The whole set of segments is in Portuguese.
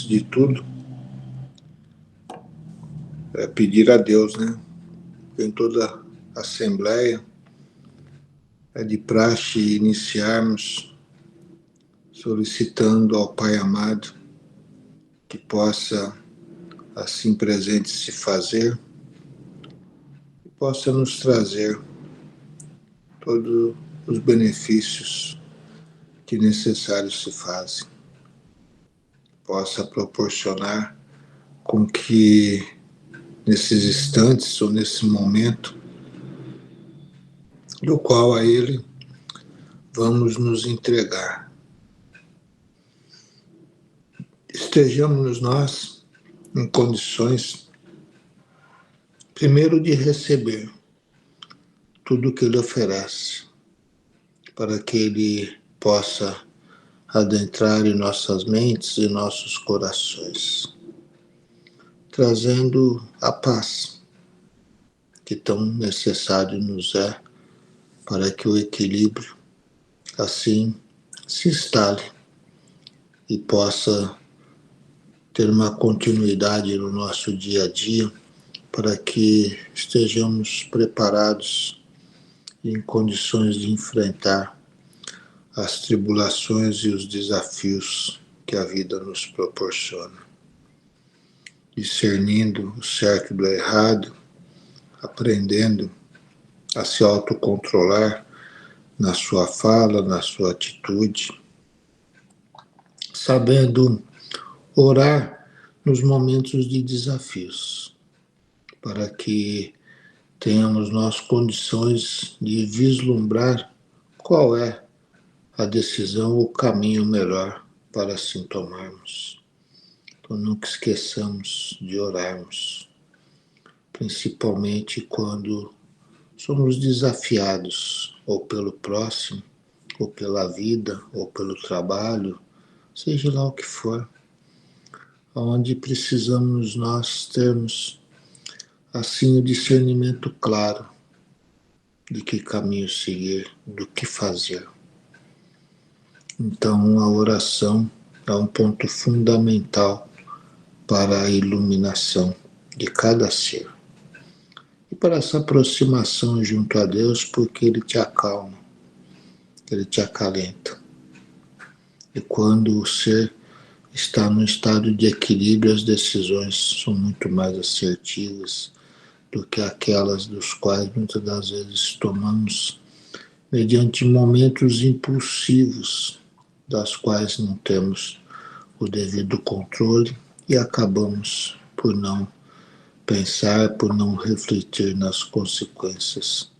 de tudo, pedir a Deus, né? Em toda a Assembleia, é de praxe iniciarmos solicitando ao Pai amado que possa, assim presente, se fazer, e possa nos trazer todos os benefícios que necessários se fazem, possa proporcionar com que nesses instantes ou nesse momento do qual a Ele vamos nos entregar, estejamos nós em condições, primeiro, de receber tudo o que Ele oferece, para que Ele possa adentrar em nossas mentes e nossos corações, trazendo a paz que tão necessário nos é para que o equilíbrio assim se instale e possa ter uma continuidade no nosso dia a dia, para que estejamos preparados e em condições de enfrentar as tribulações e os desafios que a vida nos proporciona, discernindo o certo do errado, aprendendo a se autocontrolar na sua fala, na sua atitude, sabendo orar nos momentos de desafios, para que tenhamos nós condições de vislumbrar qual é a decisão, o caminho melhor para assim tomarmos. Então nunca esqueçamos de orarmos, principalmente quando somos desafiados, ou pelo próximo, ou pela vida, ou pelo trabalho, seja lá o que for, onde precisamos nós termos assim o discernimento claro de que caminho seguir, do que fazer. Então a oração é um ponto fundamental para a iluminação de cada ser e para essa aproximação junto a Deus, porque Ele te acalma, Ele te acalenta. E quando o ser está num estado de equilíbrio, as decisões são muito mais assertivas do que aquelas dos quais muitas das vezes tomamos mediante momentos impulsivos, das quais não temos o devido controle e acabamos por não pensar, por não refletir nas consequências,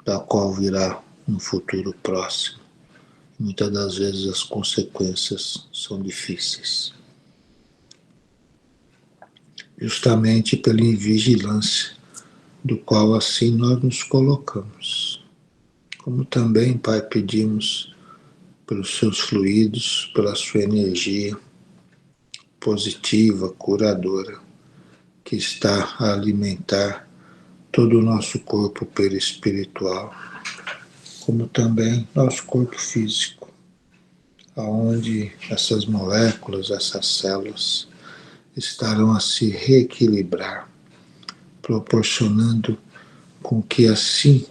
da qual virá no futuro próximo. Muitas das vezes as consequências são difíceis, justamente pela invigilância do qual assim nós nos colocamos. Como também, Pai, pedimos pelos seus fluidos, pela sua energia positiva, curadora, que está a alimentar todo o nosso corpo perispiritual, como também nosso corpo físico, aonde essas moléculas, essas células estarão a se reequilibrar, proporcionando com que assim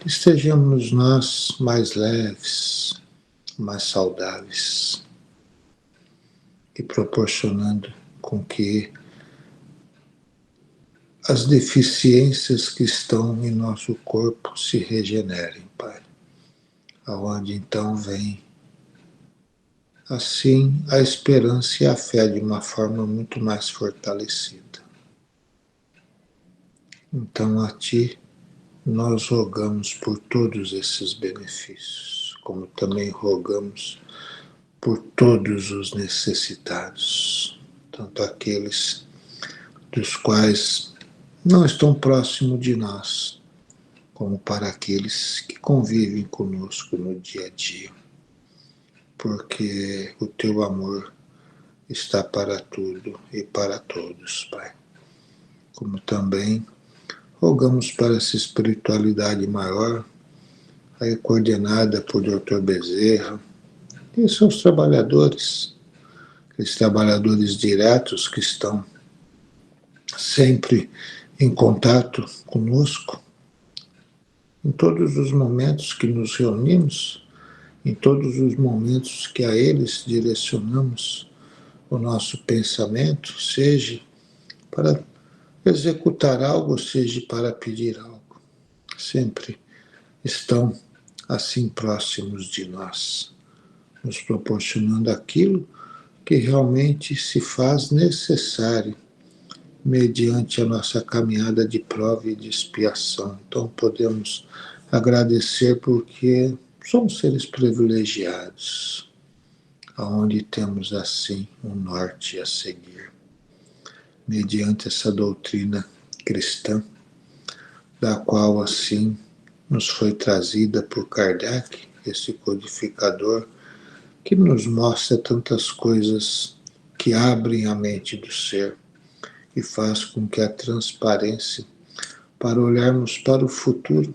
estejamos nós mais leves, mais saudáveis, e proporcionando com que as deficiências que estão em nosso corpo se regenerem, Pai. Aonde então vem assim a esperança e a fé de uma forma muito mais fortalecida. Então a Ti nós rogamos por todos esses benefícios, como também rogamos por todos os necessitados, tanto aqueles dos quais não estão próximos de nós, como para aqueles que convivem conosco no dia a dia, porque o Teu amor está para tudo e para todos, Pai. Como também rogamos para essa espiritualidade maior, aí coordenada por Dr. Bezerra e seus trabalhadores, aqueles trabalhadores diretos que estão sempre em contato conosco, em todos os momentos que nos reunimos, em todos os momentos que a eles direcionamos o nosso pensamento, seja para executar algo, seja para pedir algo. Sempre estão assim próximos de nós, nos proporcionando aquilo que realmente se faz necessário mediante a nossa caminhada de prova e de expiação. Então podemos agradecer porque somos seres privilegiados, aonde temos assim um norte a seguir, mediante essa doutrina cristã, da qual assim nos foi trazida por Kardec, esse codificador, que nos mostra tantas coisas que abrem a mente do ser e faz com que a transparência para olharmos para o futuro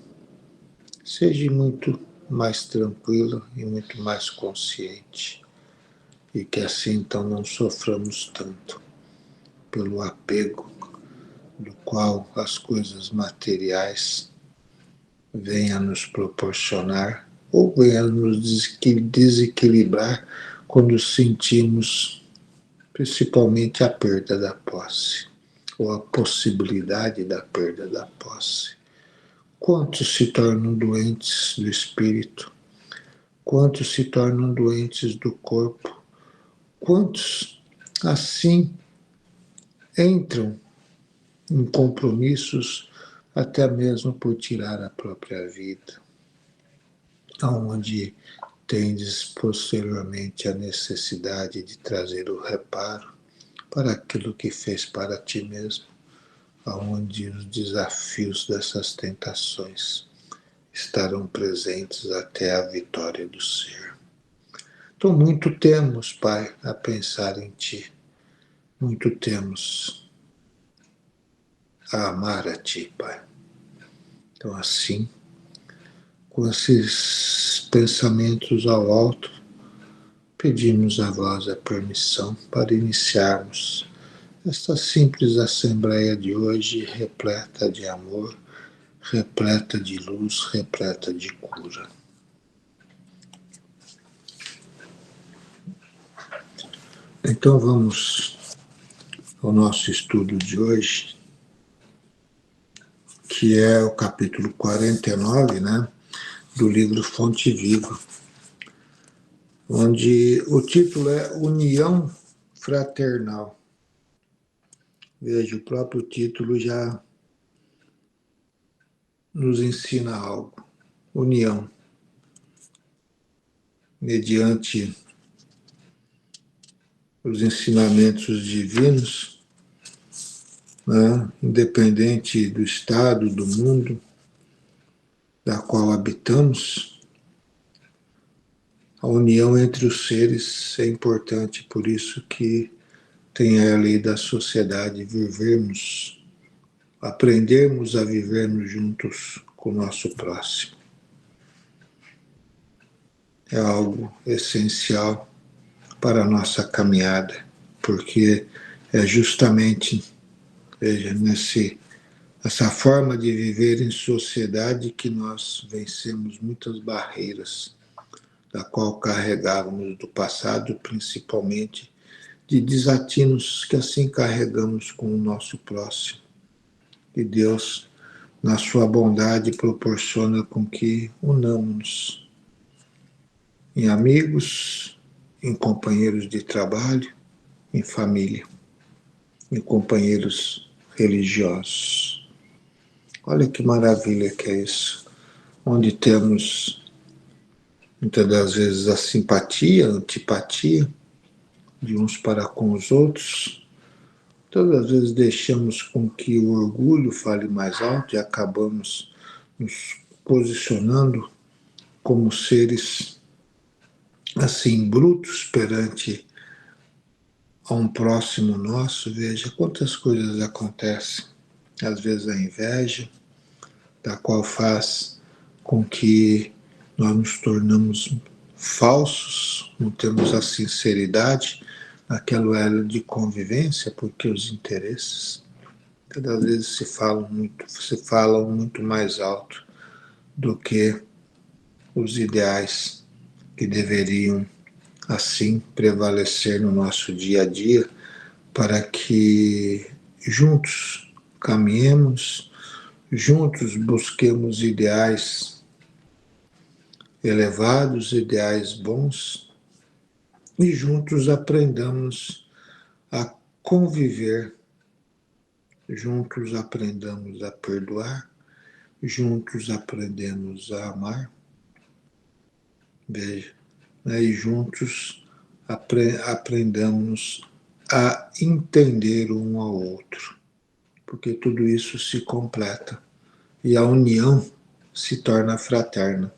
seja muito mais tranquila e muito mais consciente, e que assim então não soframos tanto pelo apego do qual as coisas materiais venham a nos proporcionar ou venham a nos desequilibrar quando sentimos principalmente a perda da posse, ou a possibilidade da perda da posse. Quantos se tornam doentes do espírito? Quantos se tornam doentes do corpo? Quantos assim entram em compromissos até mesmo por tirar a própria vida, aonde tendes posteriormente a necessidade de trazer o reparo para aquilo que fez para ti mesmo, aonde os desafios dessas tentações estarão presentes até a vitória do ser. Então, muito temos, Pai, a pensar em Ti, muito temos a amar a Ti, Pai. Então, assim, com esses pensamentos ao alto, pedimos a vós a permissão para iniciarmos esta simples assembleia de hoje, repleta de amor, repleta de luz, repleta de cura. Então vamos ao nosso estudo de hoje, que é o capítulo 49, né, do livro Fonte Viva, onde o título é União Fraternal. Veja, o próprio título já nos ensina algo. União, mediante os ensinamentos divinos, né, independente do estado, do mundo, da qual habitamos, a união entre os seres é importante, por isso que tem a lei da sociedade, vivermos, aprendermos a vivermos juntos com o nosso próximo. É algo essencial para a nossa caminhada, porque é justamente, veja, essa forma de viver em sociedade que nós vencemos muitas barreiras, da qual carregávamos do passado, principalmente de desatinos que assim carregamos com o nosso próximo. E Deus, na sua bondade, proporciona com que unamos em amigos, em companheiros de trabalho, em família, em companheiros religiosos. Olha que maravilha que é isso, onde temos muitas das vezes a simpatia, a antipatia de uns para com os outros. Todas as vezes deixamos com que o orgulho fale mais alto e acabamos nos posicionando como seres assim brutos perante a um próximo nosso. Veja quantas coisas acontecem. Às vezes a inveja, da qual faz com que nós nos tornamos falsos, não temos a sinceridade, aquele elo de convivência, porque os interesses cada vez se falam muito mais alto do que os ideais que deveriam assim prevalecer no nosso dia a dia para que juntos caminhemos, juntos busquemos ideais elevados, ideais bons e juntos aprendamos a conviver, juntos aprendamos a perdoar, juntos aprendemos a amar, veja, né? E juntos aprendamos a entender um ao outro, porque tudo isso se completa e a união se torna fraterna,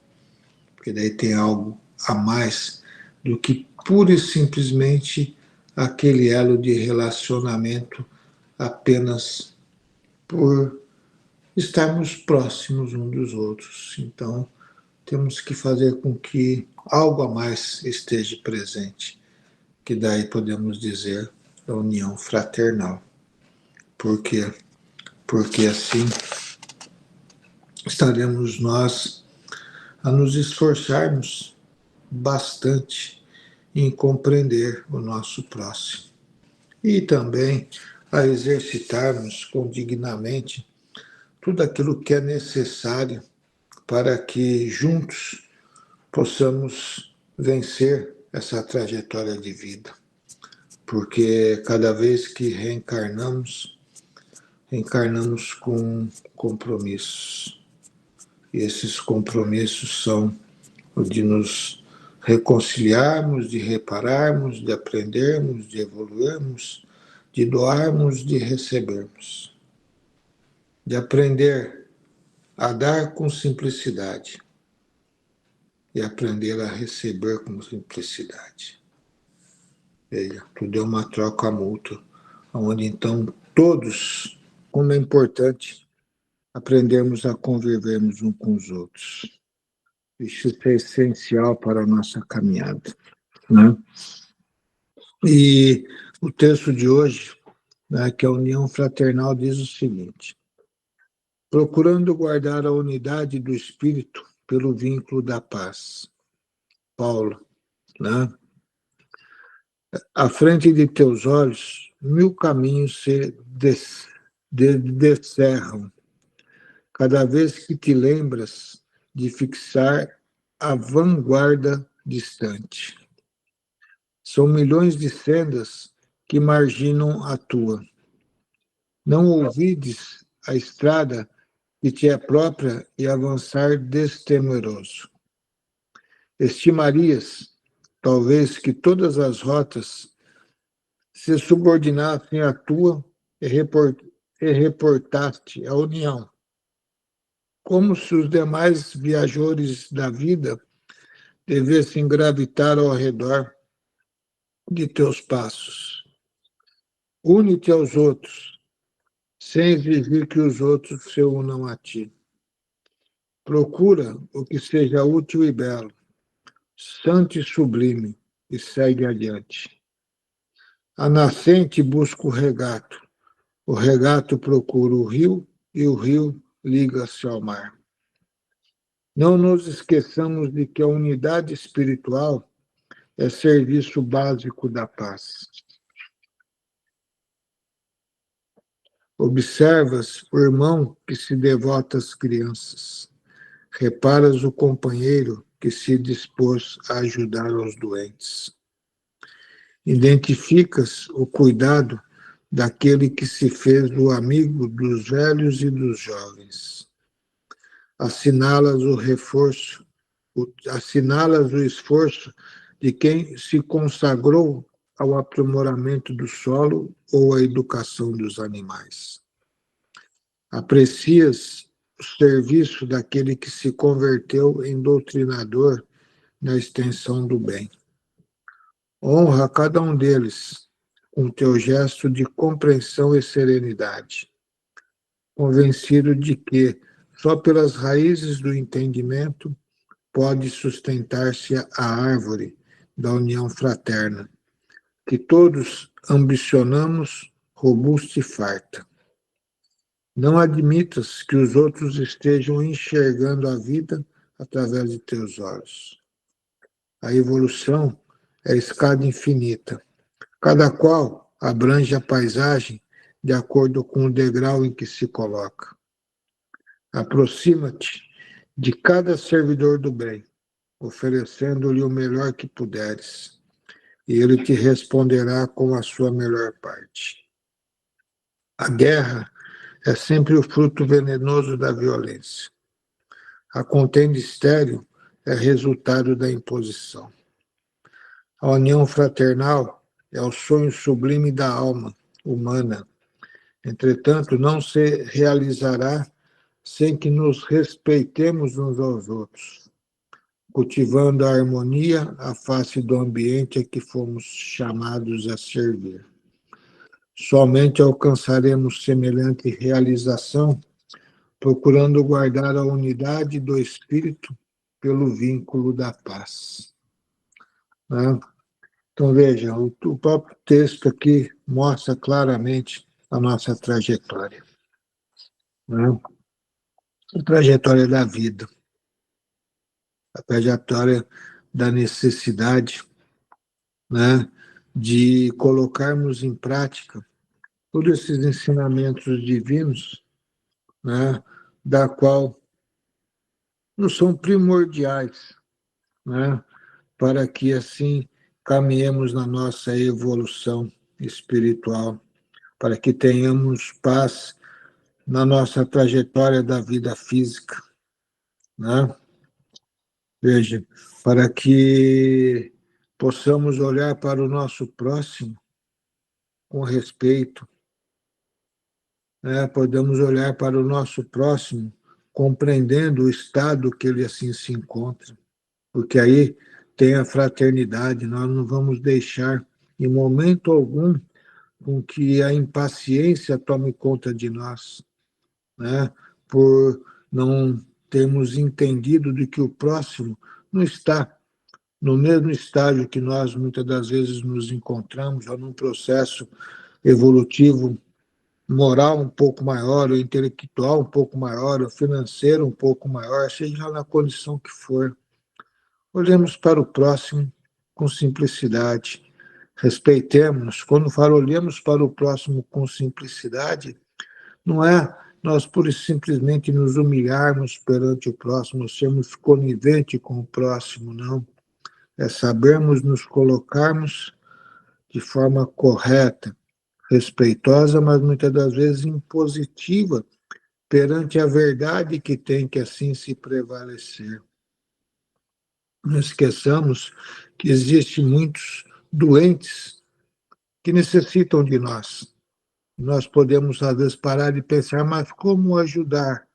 porque daí tem algo a mais do que pura e simplesmente aquele elo de relacionamento apenas por estarmos próximos uns dos outros. Então, temos que fazer com que algo a mais esteja presente, que daí podemos dizer a união fraternal. Por quê? Porque assim estaremos nós a nos esforçarmos bastante em compreender o nosso próximo e também a exercitarmos com dignamente tudo aquilo que é necessário para que juntos possamos vencer essa trajetória de vida. Porque cada vez que reencarnamos, reencarnamos com compromissos. E esses compromissos são o de nos reconciliarmos, de repararmos, de aprendermos, de evoluirmos, de doarmos, de recebermos, de aprender a dar com simplicidade e aprender a receber com simplicidade. Veja, tudo é uma troca mútua, onde então todos, como é importante, aprendermos a convivermos uns com os outros. Isso é essencial para a nossa caminhada, né? E o texto de hoje, né, que é a União Fraternal, diz o seguinte: procurando guardar a unidade do espírito pelo vínculo da paz. Paulo, né? À frente de teus olhos, 1000 caminhos se descerram, cada vez que te lembras de fixar a vanguarda distante. São milhões de sendas que marginam a tua. Não ouvides a estrada que te é própria e avançar destemeroso. Estimarias, talvez, que todas as rotas se subordinassem à tua e reportaste a união, como se os demais viajores da vida devessem gravitar ao redor de teus passos. Une-te aos outros, sem exigir que os outros se unam a ti. Procura o que seja útil e belo, santo e sublime, e segue adiante. A nascente busca o regato procura o rio, e o rio liga-se ao mar. Não nos esqueçamos de que a unidade espiritual é serviço básico da paz. Observas o irmão que se devota às crianças. Reparas o companheiro que se dispôs a ajudar os doentes. Identificas o cuidado daquele que se fez o amigo dos velhos e dos jovens. Assinalas o esforço de quem se consagrou ao aprimoramento do solo ou à educação dos animais. Aprecias o serviço daquele que se converteu em doutrinador na extensão do bem. Honra cada um deles com teu gesto de compreensão e serenidade, convencido de que só pelas raízes do entendimento pode sustentar-se a árvore da união fraterna, que todos ambicionamos robusta e farta. Não admitas que os outros estejam enxergando a vida através de teus olhos. A evolução é a escada infinita. Cada qual abrange a paisagem de acordo com o degrau em que se coloca. Aproxima-te de cada servidor do bem, oferecendo-lhe o melhor que puderes, e ele te responderá com a sua melhor parte. A guerra é sempre o fruto venenoso da violência. A contenda estéril é resultado da imposição. A união fraternal é o sonho sublime da alma humana. Entretanto, não se realizará sem que nos respeitemos uns aos outros, cultivando a harmonia à face do ambiente a que fomos chamados a servir. Somente alcançaremos semelhante realização procurando guardar a unidade do espírito pelo vínculo da paz. Né? Então, veja, o próprio texto aqui mostra claramente a nossa trajetória. Né? A trajetória da vida, a trajetória da necessidade, né, de colocarmos em prática todos esses ensinamentos divinos, né, da qual nos são primordiais, né, para que assim caminhemos na nossa evolução espiritual, para que tenhamos paz na nossa trajetória da vida física, né? Veja, para que possamos olhar para o nosso próximo com respeito, né? Podemos olhar para o nosso próximo compreendendo o estado que ele assim se encontra, porque aí tem a fraternidade, nós não vamos deixar em momento algum com que a impaciência tome conta de nós, né? Por não termos entendido de que o próximo não está no mesmo estágio que nós muitas das vezes nos encontramos, ou num processo evolutivo moral um pouco maior, ou intelectual um pouco maior, ou financeiro um pouco maior, seja na condição que for. Olhemos para o próximo com simplicidade, respeitemos-nos. Quando falo olhemos para o próximo com simplicidade, não é nós pura e simplesmente nos humilharmos perante o próximo, sermos coniventes com o próximo, não. É sabermos nos colocarmos de forma correta, respeitosa, mas muitas das vezes impositiva perante a verdade que tem que assim se prevalecer. Não esqueçamos que existem muitos doentes que necessitam de nós. Nós podemos, às vezes, parar e pensar, mas como ajudar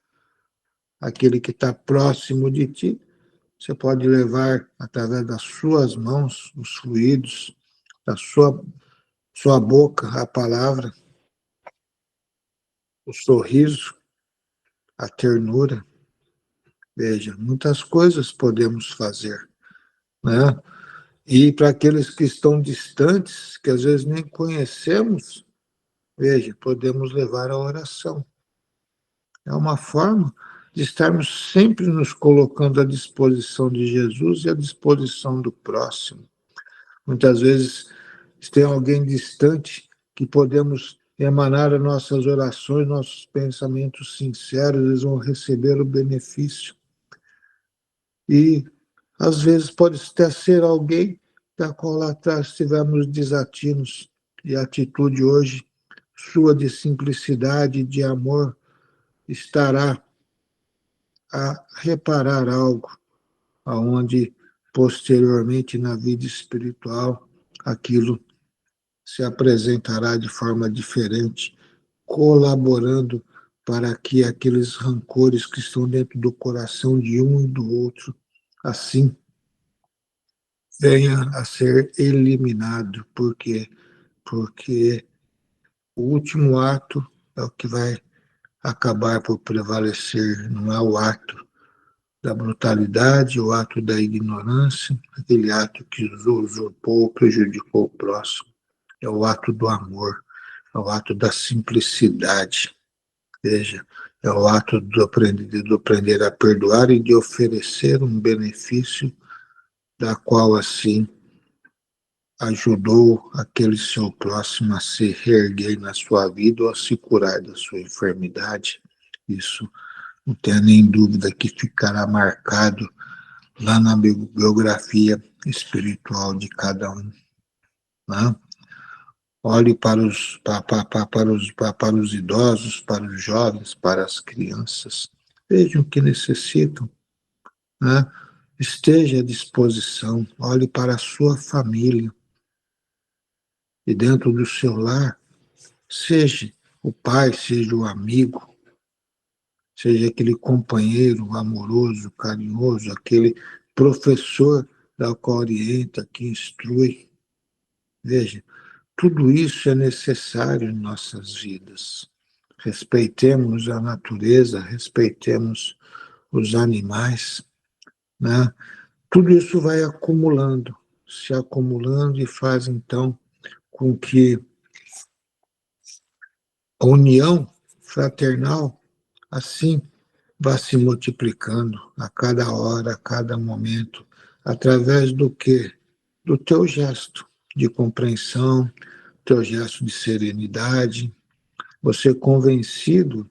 aquele que está próximo de ti? Você pode levar, através das suas mãos, os fluidos, da sua boca, a palavra, o sorriso, a ternura. Veja, muitas coisas podemos fazer, né? E para aqueles que estão distantes, que às vezes nem conhecemos, veja, podemos levar a oração. É uma forma de estarmos sempre nos colocando à disposição de Jesus e à disposição do próximo. Muitas vezes tem alguém distante que podemos emanar as nossas orações, nossos pensamentos sinceros, eles vão receber o benefício. E às vezes pode até ser alguém da qual lá atrás tivemos desatinos, e a atitude hoje sua de simplicidade, de amor, estará a reparar algo aonde posteriormente na vida espiritual aquilo se apresentará de forma diferente, colaborando para que aqueles rancores que estão dentro do coração de um e do outro assim venha a ser eliminado. Por quê? Porque o último ato é o que vai acabar por prevalecer, não é o ato da brutalidade, o ato da ignorância, aquele ato que usurpou, prejudicou o próximo. é o ato do amor, é o ato da simplicidade, veja, é o ato do aprender a perdoar e de oferecer um benefício da qual, assim, ajudou aquele seu próximo a se reerguer na sua vida ou a se curar da sua enfermidade. Isso não tenha nem dúvida que ficará marcado lá na biografia espiritual de cada um. Né? Olhe para os idosos, para os jovens, para as crianças. Vejam o que necessitam. Né? Esteja à disposição. Olhe para a sua família. E dentro do seu lar, seja o pai, seja o amigo, seja aquele companheiro amoroso, carinhoso, aquele professor da qual orienta, que instrui. Veja, tudo isso é necessário em nossas vidas. Respeitemos a natureza, respeitemos os animais, né? Tudo isso vai acumulando, se acumulando e faz então com que a união fraternal assim vá se multiplicando a cada hora, a cada momento, através do quê? Do teu gesto de compreensão, teu gesto de serenidade, você convencido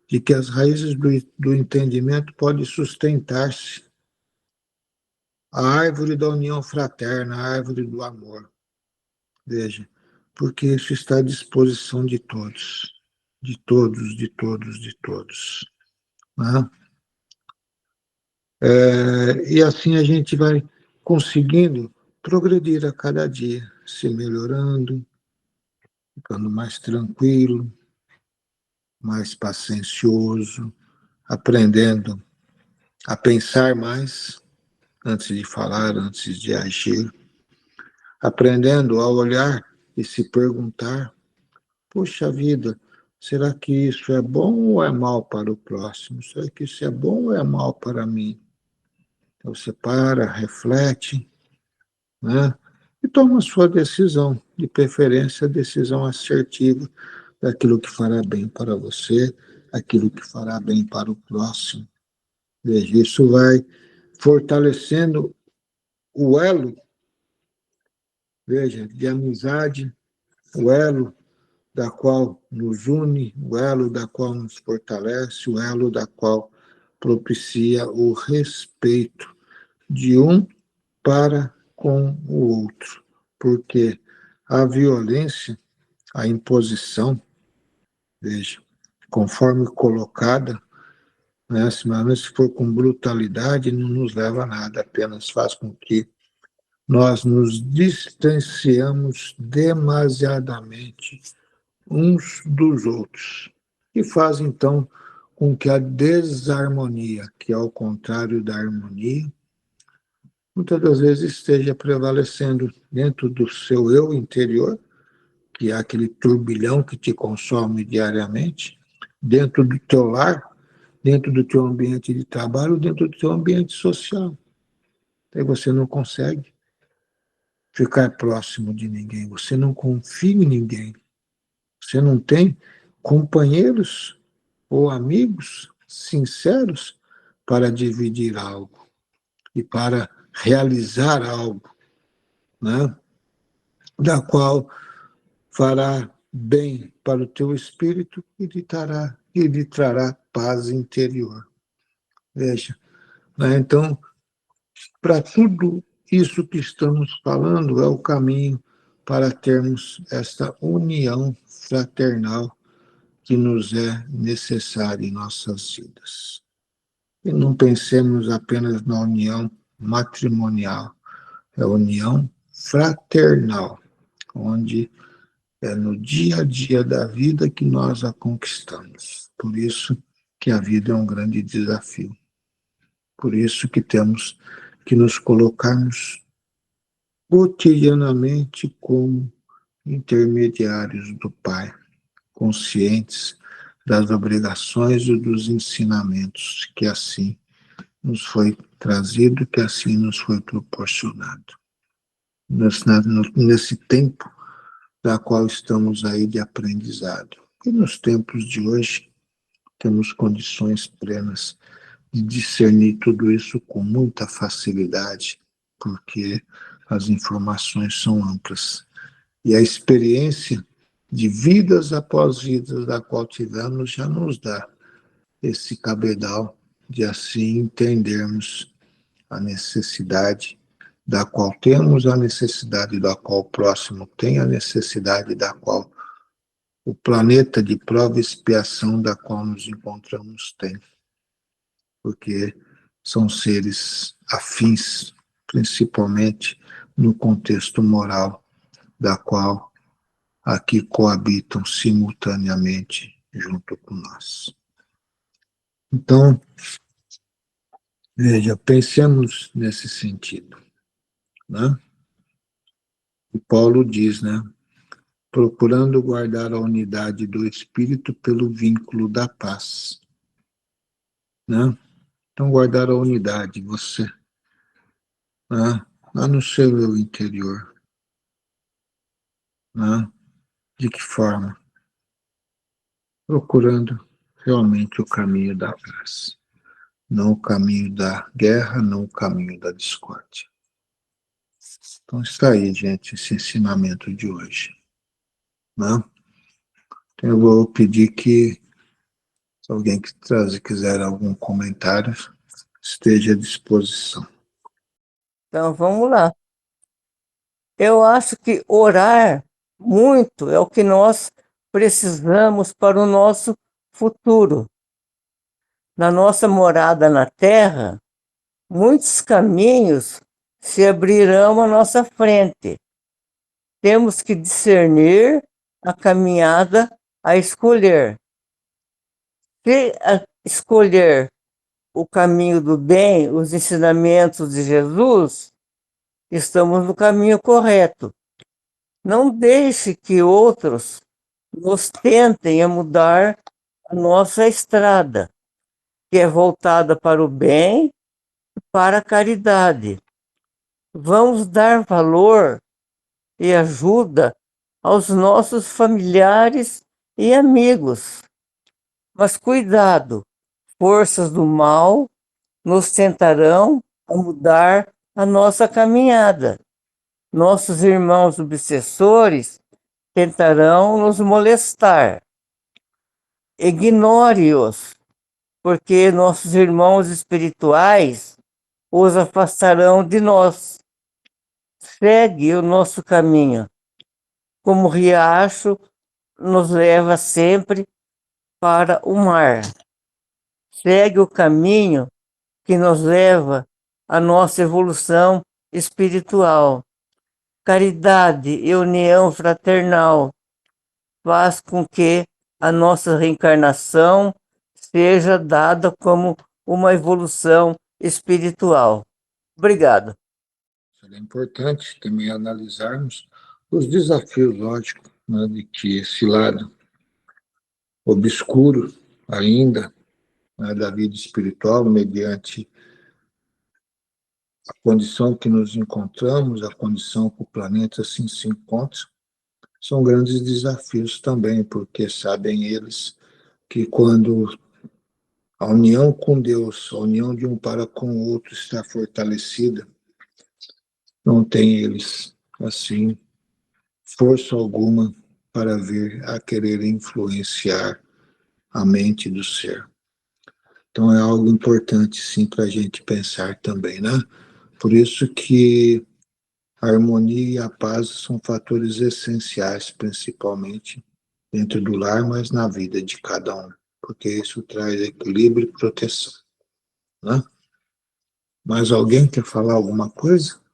de que as raízes do entendimento podem sustentar-se. A árvore da união fraterna, a árvore do amor. Veja, porque isso está à disposição de todos, de todos, de todos, de todos. Né? E assim a gente vai conseguindo progredir a cada dia, se melhorando, ficando mais tranquilo, mais paciencioso, aprendendo a pensar mais antes de falar, antes de agir, aprendendo a olhar e se perguntar: puxa vida, será que isso é bom ou é mal para o próximo? Será que isso é bom ou é mal para mim? Então você para, reflete, né? E toma a sua decisão, de preferência a decisão assertiva daquilo que fará bem para você, aquilo que fará bem para o próximo. Veja, isso vai fortalecendo o elo, veja, de amizade, o elo da qual nos une, o elo da qual nos fortalece, o elo da qual propicia o respeito de um para com o outro. Porque a violência, a imposição, veja, conforme colocada, né, se for com brutalidade, não nos leva a nada, apenas faz com que nós nos distanciamos demasiadamente uns dos outros, e faz então com que a desarmonia, que é o contrário da harmonia, muitas das vezes esteja prevalecendo dentro do seu eu interior, que é aquele turbilhão que te consome diariamente, dentro do teu lar, dentro do teu ambiente de trabalho, dentro do teu ambiente social. Aí você não consegue ficar próximo de ninguém, você não confia em ninguém, você não tem companheiros ou amigos sinceros para dividir algo e para realizar algo, né? Da qual fará bem para o teu espírito e lhe trará paz interior. Veja, né? Então, para tudo isso que estamos falando, é o caminho para termos esta união fraternal que nos é necessária em nossas vidas. E não pensemos apenas na união matrimonial, é a união fraternal, onde é no dia a dia da vida que nós a conquistamos. Por isso que a vida é um grande desafio. Por isso que temos que nos colocarmos cotidianamente como intermediários do Pai, conscientes das obrigações e dos ensinamentos que assim nos foi trazido, que assim nos foi proporcionado. Nesse tempo da qual estamos aí de aprendizado. E nos tempos de hoje, temos condições plenas de discernir tudo isso com muita facilidade, porque as informações são amplas. E a experiência de vidas após vidas da qual tivemos já nos dá esse cabedal de assim entendermos a necessidade da qual temos, a necessidade da qual o próximo tem, a necessidade da qual o planeta de prova e expiação da qual nos encontramos tem. Porque são seres afins, principalmente no contexto moral, da qual aqui coabitam simultaneamente junto com nós. Então, veja, pensemos nesse sentido, né? E Paulo diz, né? Procurando guardar a unidade do espírito pelo vínculo da paz, né? Então, guardar a unidade, você, né? Lá no seu eu interior, né? De que forma? Procurando realmente o caminho da paz, não o caminho da guerra, não o caminho da discórdia. Então está aí, gente, esse ensinamento de hoje, né? Então, eu vou pedir que, se alguém quiser algum comentário, esteja à disposição. Então, vamos lá. Eu acho que orar muito é o que nós precisamos para o nosso futuro. Na nossa morada na Terra, muitos caminhos se abrirão à nossa frente. Temos que discernir a caminhada a escolher. Se escolher o caminho do bem, os ensinamentos de Jesus, estamos no caminho correto. Não deixe que outros nos tentem a mudar a nossa estrada, que é voltada para o bem e para a caridade. Vamos dar valor e ajuda aos nossos familiares e amigos. Mas cuidado, forças do mal nos tentarão a mudar a nossa caminhada. Nossos irmãos obsessores tentarão nos molestar. Ignore-os, porque nossos irmãos espirituais os afastarão de nós. Segue o nosso caminho, como o riacho nos leva sempre para o mar. Segue o caminho que nos leva à nossa evolução espiritual. Caridade e união fraternal faz com que a nossa reencarnação seja dada como uma evolução espiritual. Obrigado. É importante também analisarmos os desafios, lógico, né, de que esse lado obscuro ainda, né, da vida espiritual, mediante a condição que nos encontramos, a condição que o planeta assim se encontra, são grandes desafios também, porque sabem eles que quando a união com Deus, a união de um para com o outro está fortalecida, não tem eles, assim, força alguma para vir a querer influenciar a mente do ser. Então é algo importante, sim, para a gente pensar também, né? Por isso que a harmonia e a paz são fatores essenciais, principalmente dentro do lar, mas na vida de cada um, porque isso traz equilíbrio e proteção, né? Mais alguém quer falar alguma coisa?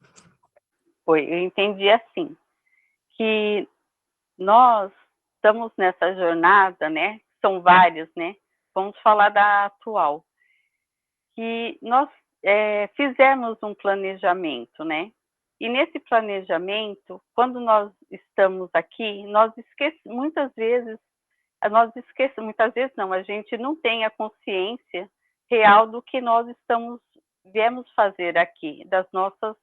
Foi, eu entendi assim, que nós estamos nessa jornada, né? São vários, né? Vamos falar da atual, que nós fizemos um planejamento, né? E nesse planejamento, quando nós estamos aqui, nós esquecemos, muitas vezes não, a gente não tem a consciência real do que nós viemos fazer aqui, das nossas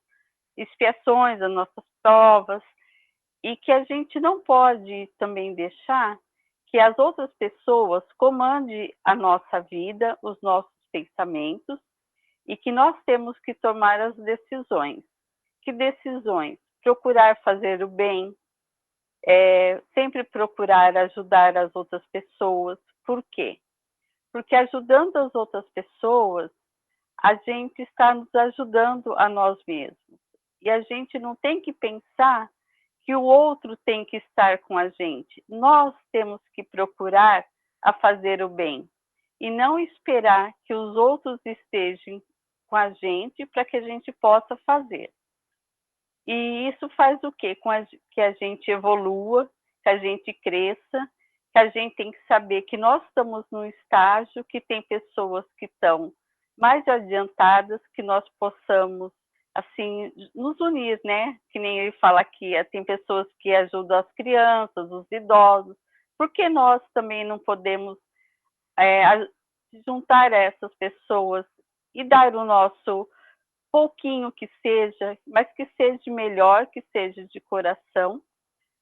expiações, das nossas provas. e que a gente não pode também deixar que as outras pessoas comandem a nossa vida, os nossos pensamentos, e que nós temos que tomar as decisões. Que decisões? Procurar fazer o bem, sempre procurar ajudar as outras pessoas. Por quê? Porque ajudando as outras pessoas, a gente está nos ajudando a nós mesmos. E a gente não tem que pensar que o outro tem que estar com a gente. Nós temos que procurar a fazer o bem e não esperar que os outros estejam com a gente para que a gente possa fazer. E isso faz o quê? Que a gente evolua, que a gente cresça, que a gente tem que saber que nós estamos num estágio que tem pessoas que estão mais adiantadas, que nós possamos assim nos unir, né? Que nem ele fala aqui, tem pessoas que ajudam as crianças, os idosos, por que nós também não podemos juntar essas pessoas e dar o nosso pouquinho que seja, mas que seja melhor, que seja de coração,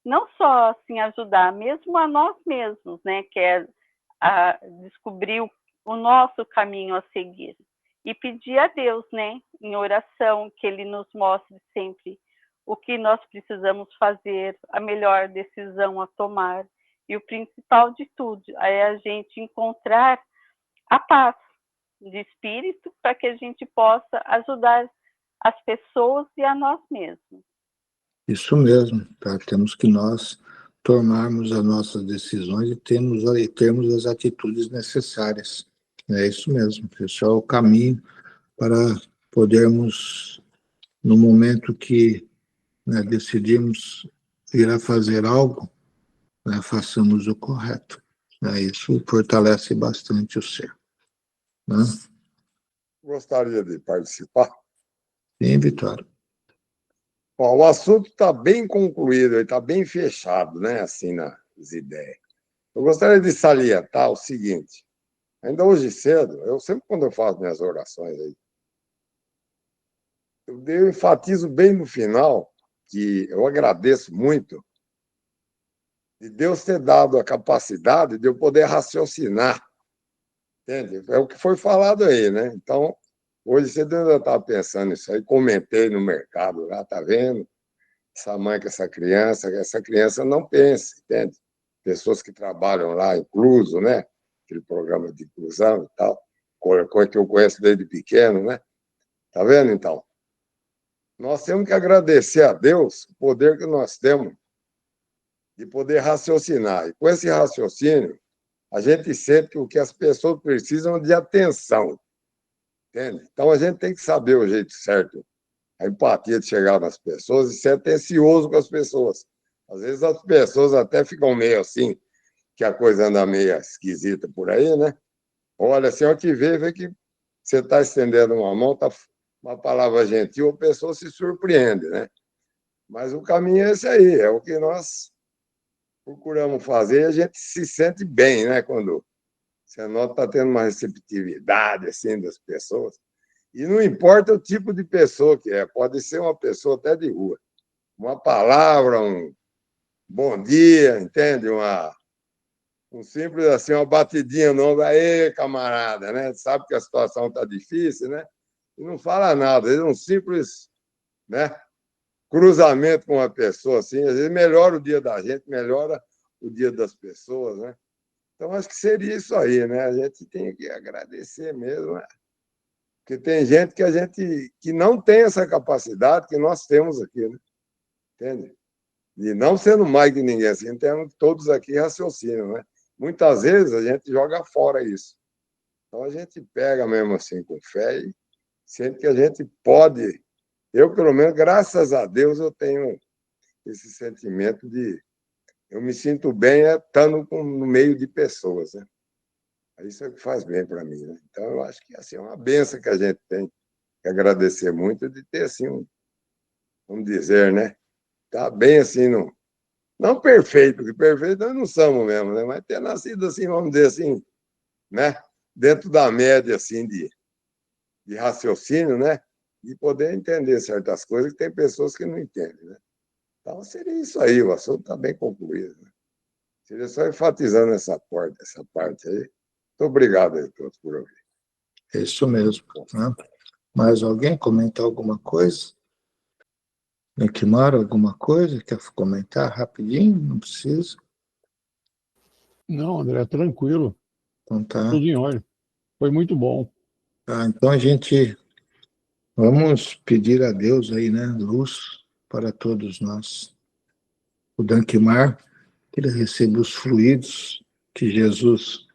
não só assim ajudar, mesmo a nós mesmos, né? Que é descobrir o nosso caminho a seguir. E pedir a Deus, né, em oração, que Ele nos mostre sempre o que nós precisamos fazer, a melhor decisão a tomar. E o principal de tudo é a gente encontrar a paz de espírito para que a gente possa ajudar as pessoas e a nós mesmos. Isso mesmo, tá? Temos que nós tomarmos as nossas decisões e termos as atitudes necessárias. É isso mesmo, esse é o caminho para podermos, no momento que, né, decidimos ir a fazer algo, né, façamos o correto. Né? Isso fortalece bastante o ser. Né? Gostaria de participar. Sim, Vitória. Bom, o assunto está bem concluído, está bem fechado, né? Assim, nas ideias. Eu gostaria de salientar o seguinte: ainda hoje cedo, eu sempre, quando eu faço minhas orações aí, eu enfatizo bem no final que eu agradeço muito de Deus ter dado a capacidade de eu poder raciocinar, entende? É o que foi falado aí, né? Então, hoje cedo eu estava pensando nisso aí, comentei no mercado lá, tá vendo? Essa mãe com essa criança não pensa, entende? Pessoas que trabalham lá, incluso, né? Aquele programa de inclusão e tal, coisa que eu conheço desde pequeno, né? Tá vendo, então? Nós temos que agradecer a Deus o poder que nós temos de poder raciocinar. E com esse raciocínio, a gente sente que o que as pessoas precisam é de atenção, entende? Então, a gente tem que saber o jeito certo, a empatia de chegar nas pessoas e ser atencioso com as pessoas. Às vezes as pessoas até ficam meio assim, que a coisa anda meio esquisita por aí, né? Olha, assim, ao te vê que você está estendendo uma mão, tá uma palavra gentil, a pessoa se surpreende, né? Mas o caminho é esse aí, é o que nós procuramos fazer e a gente se sente bem, né? Quando você nota que está tendo uma receptividade assim, das pessoas. E não importa o tipo de pessoa que é, pode ser uma pessoa até de rua. Uma palavra, um bom dia, entende? Um simples assim, uma batidinha no ombro, aí, camarada, né? Sabe que a situação está difícil, né? E não fala nada, às vezes um simples, né, cruzamento com uma pessoa assim, às vezes melhora o dia da gente, melhora o dia das pessoas, né? Então, acho que seria isso aí, né? A gente tem que agradecer mesmo, né? Porque tem gente que não tem essa capacidade que nós temos aqui, né? Entende? E não sendo mais que ninguém, assim, temos todos aqui raciocínio, né? Muitas vezes a gente joga fora isso. Então a gente pega mesmo assim com fé e sente que a gente pode. Eu, pelo menos, graças a Deus, eu tenho esse sentimento de. Eu me sinto bem estando no meio de pessoas, né? Isso é o que faz bem para mim, né? Então eu acho que assim, é uma benção que a gente tem que agradecer muito de ter assim, vamos dizer, né? Tá bem assim, não perfeito, porque perfeito nós não somos mesmo, né? Mas ter nascido assim, vamos dizer assim, né? Dentro da média assim de raciocínio, né? De poder entender certas coisas que tem pessoas que não entendem, né? Então, seria isso aí, o assunto está bem concluído. Né? Seria só enfatizando essa parte aí. Muito obrigado aí todos por ouvir. É isso mesmo. Né? Mais alguém comentar alguma coisa? Nequimar, alguma coisa? Quer comentar rapidinho? Não precisa. Não, André, tranquilo. Então tá. Tudo em ordem. Foi muito bom. Tá, então a gente vamos pedir a Deus aí, né? Luz para todos nós. O Dankmar, que ele receba os fluidos que Jesus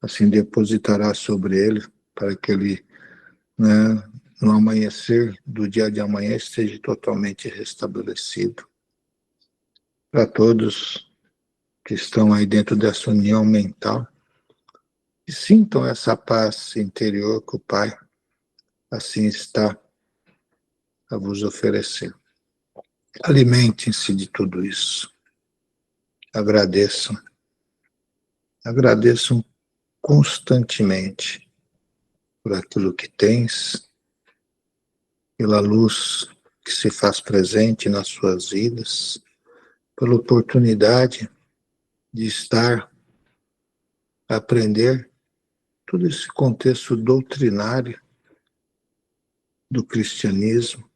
assim depositará sobre ele, para que ele, né, no amanhecer do dia de amanhã esteja totalmente restabelecido. Para todos que estão aí dentro dessa união mental, que sintam essa paz interior que o Pai assim está a vos oferecer. Alimentem-se de tudo isso. Agradeçam. Agradeçam constantemente por aquilo que tens, pela luz que se faz presente nas suas vidas, pela oportunidade de estar, aprender todo esse contexto doutrinário do cristianismo,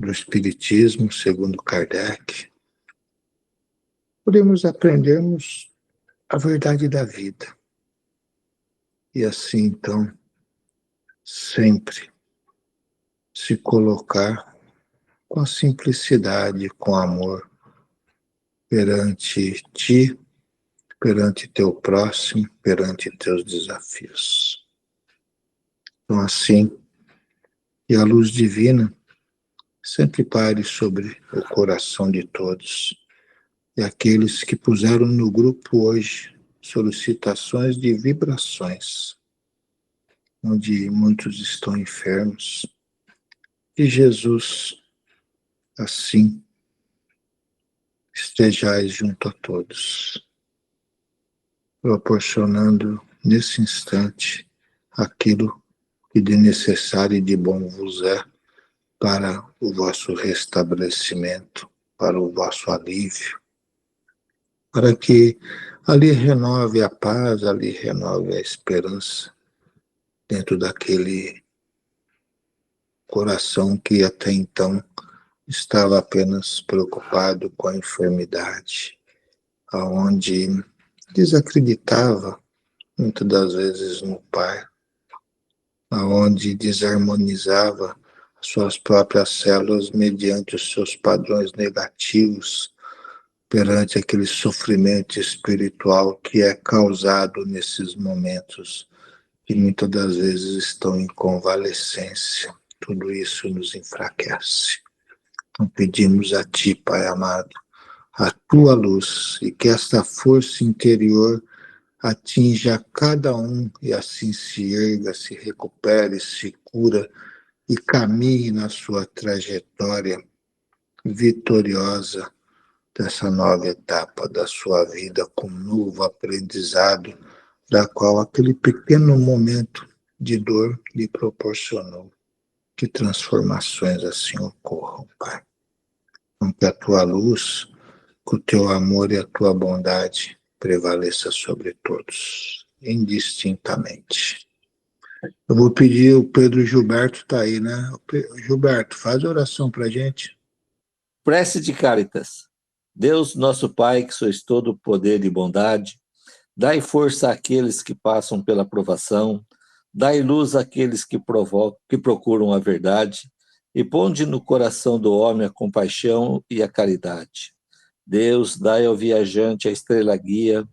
do espiritismo, segundo Kardec. Podemos aprendermos a verdade da vida. E assim, então, sempre se colocar com simplicidade, com amor, perante ti, perante teu próximo, perante teus desafios. Então, assim, que a luz divina sempre pare sobre o coração de todos. E aqueles que puseram no grupo hoje solicitações de vibrações, onde muitos estão enfermos. E Jesus, assim, estejais junto a todos, proporcionando nesse instante aquilo que de necessário e de bom vos é para o vosso restabelecimento, para o vosso alívio, para que ali renove a paz, ali renove a esperança dentro daquele coração que até então estava apenas preocupado com a enfermidade, aonde desacreditava muitas das vezes no Pai, aonde desarmonizava suas próprias células mediante os seus padrões negativos perante aquele sofrimento espiritual que é causado nesses momentos que muitas das vezes estão em convalescência. Tudo isso nos enfraquece. Então pedimos a Ti, Pai amado, a Tua luz e que esta força interior atinja cada um e assim se erga, se recupere, se cura e caminhe na sua trajetória vitoriosa dessa nova etapa da sua vida com novo aprendizado, da qual aquele pequeno momento de dor lhe proporcionou. Que transformações assim ocorram, Pai. Com que a tua luz, que o teu amor e a tua bondade prevaleça sobre todos, indistintamente. Eu vou pedir, o Pedro Gilberto está aí, né? Gilberto, faz a oração para a gente. Prece de Cáritas. Deus, nosso Pai, que sois todo poder e bondade, dai força àqueles que passam pela provação, dai luz àqueles que procuram a verdade, e ponde no coração do homem a compaixão e a caridade. Deus, dai ao viajante a estrela guia,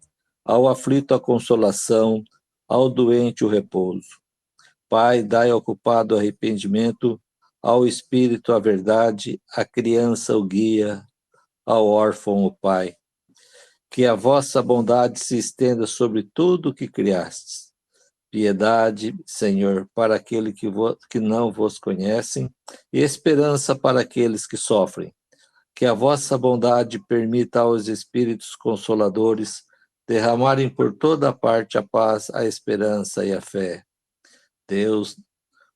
ao aflito a consolação, ao doente o repouso. Pai, dai ao culpado arrependimento, ao espírito a verdade, à criança o guia, ao órfão o Pai. Que a vossa bondade se estenda sobre tudo o que criastes. Piedade, Senhor, para aqueles que não vos conhecem, e esperança para aqueles que sofrem. Que a vossa bondade permita aos Espíritos Consoladores derramarem por toda parte a paz, a esperança e a fé. Deus,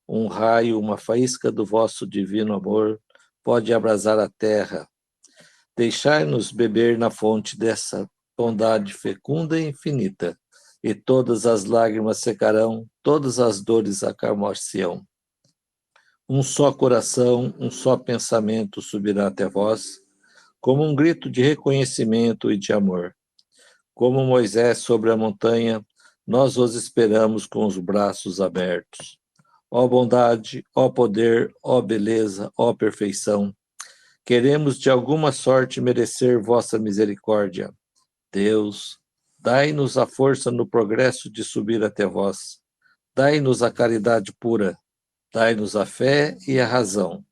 um raio, uma faísca do vosso divino amor, pode abrasar a terra. Deixai-nos beber na fonte dessa bondade fecunda e infinita, e todas as lágrimas secarão, todas as dores acalmar-se-ão. Um só coração, um só pensamento subirá até vós, como um grito de reconhecimento e de amor. Como Moisés sobre a montanha, nós os esperamos com os braços abertos. Ó bondade, ó poder, ó beleza, ó perfeição, queremos de alguma sorte merecer vossa misericórdia. Deus, dai-nos a força no progresso de subir até vós. Dai-nos a caridade pura. Dai-nos a fé e a razão.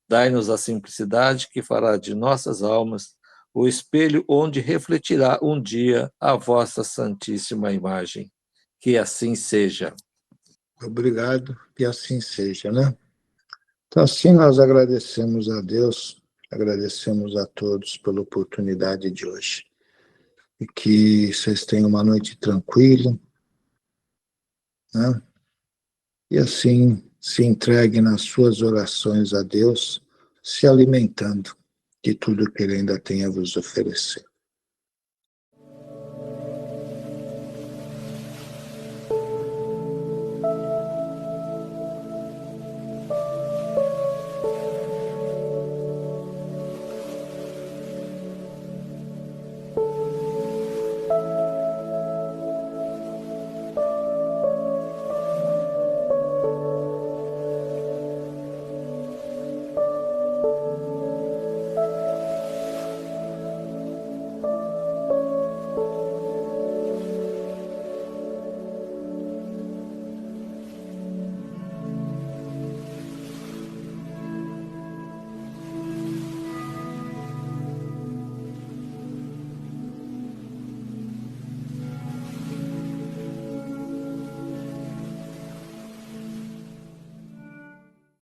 Dai-nos a simplicidade que fará de nossas almas o espelho onde refletirá um dia a vossa santíssima imagem. Que assim seja. Obrigado, e assim seja, né? Então, assim, nós agradecemos a Deus, agradecemos a todos pela oportunidade de hoje. E que vocês tenham uma noite tranquila, né? E assim, se entreguem nas suas orações a Deus, se alimentando de tudo que Ele ainda tem a vos oferecer.